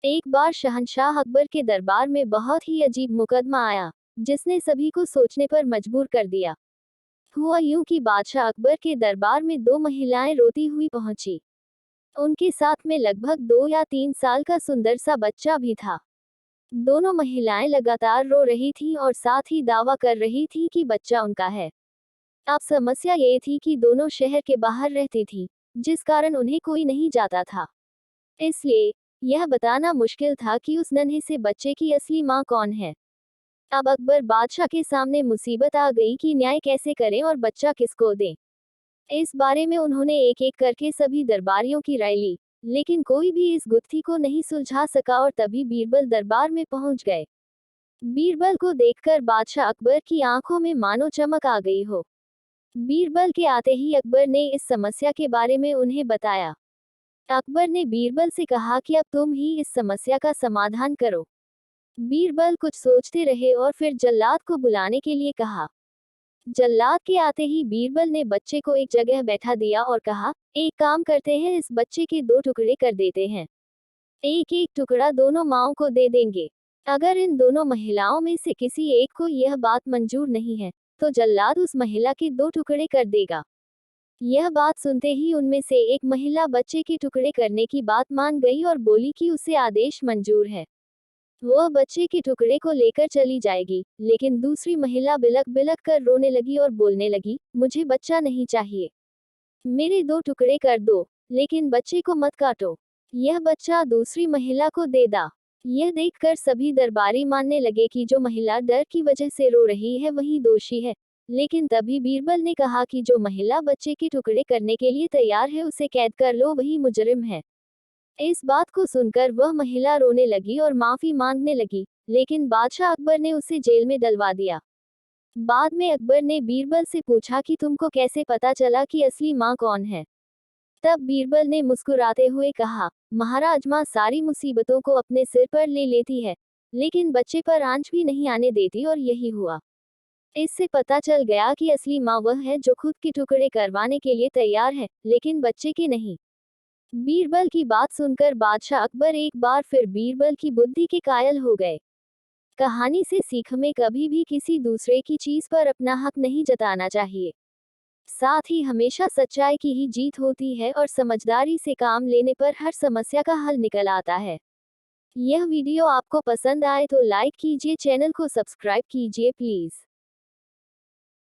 एक बार शहंशाह अकबर के दरबार में बहुत ही अजीब मुकदमा आया, जिसने सभी को सोचने पर मजबूर कर दिया। हुआ यूं कि बादशाह अकबर के दरबार में दो महिलाएं रोती हुई पहुंची। उनके साथ में लगभग 2 या 3 साल का सुंदर सा बच्चा भी था। दोनों महिलाएं लगातार रो रही थीं और साथ ही दावा कर रही थीं कि बच्चा उनका है। अब समस्या ये थी कि दोनों शहर के बाहर रहती थीं, जिस कारण उन्हें कोई नहीं जाता था। इसलिए यह बताना मुश्किल था कि उस नन्हे से बच्चे की असली माँ कौन है। अब अकबर बादशाह के सामने मुसीबत आ गई कि न्याय कैसे करें और बच्चा किसको दें। इस बारे में उन्होंने एक एक करके सभी दरबारियों की राय ली, लेकिन कोई भी इस गुत्थी को नहीं सुलझा सका और तभी बीरबल दरबार में पहुंच गए। बीरबल को देखकर बादशाह अकबर की आंखों में मानो चमक आ गई हो। बीरबल के आते ही अकबर ने इस समस्या के बारे में उन्हें बताया। अकबर ने बीरबल से कहा कि अब तुम ही इस समस्या का समाधान करो। बीरबल कुछ सोचते रहे और फिर जल्लाद को बुलाने के लिए कहा। जल्लाद के आते ही बीरबल ने बच्चे को एक जगह बैठा दिया और कहा, एक काम करते हैं, इस बच्चे के 2 टुकड़े कर देते हैं। एक एक टुकड़ा दोनों माओं को दे देंगे। अगर इन दोनों महिलाओं में से किसी एक को यह बात मंजूर नहीं है, तो जल्लाद उस महिला के 2 टुकड़े कर देगा। यह बात सुनते ही उनमें से एक महिला बच्चे के टुकड़े करने की बात मान गई और बोली कि उसे आदेश मंजूर है। वह बच्चे के टुकड़े को लेकर चली जाएगी, लेकिन दूसरी महिला बिलक बिलक कर रोने लगी और बोलने लगी, मुझे बच्चा नहीं चाहिए। मेरे 2 टुकड़े कर दो, लेकिन बच्चे को मत काटो। यह बच्चा दूसरी महिला को दे दा। यह देखकर सभी दरबारी मानने लगे कि जो महिला डर की वजह से रो रही है वही दोषी है। लेकिन तभी बीरबल ने कहा कि जो महिला बच्चे के टुकड़े करने के लिए तैयार है उसे कैद कर लो, वही मुजरिम है। इस बात को सुनकर वह महिला रोने लगी और माफी मांगने लगी, लेकिन बादशाह अकबर ने उसे जेल में डलवा दिया। बाद में अकबर ने बीरबल से पूछा कि तुमको कैसे पता चला कि असली माँ कौन है। तब बीरबल ने मुस्कुराते हुए कहा, महाराज, माँ सारी मुसीबतों को अपने सिर पर ले लेती है, लेकिन बच्चे पर आंच भी नहीं आने देती, और यही हुआ। इससे पता चल गया कि असली माँ वह है जो खुद के टुकड़े करवाने के लिए तैयार है, लेकिन बच्चे के नहीं। बीरबल की बात सुनकर बादशाह अकबर एक बार फिर बीरबल की बुद्धि के कायल हो गए। कहानी से सीख, हमें कभी भी किसी दूसरे की चीज पर अपना हक नहीं जताना चाहिए। साथ ही हमेशा सच्चाई की ही जीत होती है और समझदारी से काम लेने पर हर समस्या का हल निकल आता है। यह वीडियो आपको पसंद आए तो लाइक कीजिए, चैनल को सब्सक्राइब कीजिए प्लीज।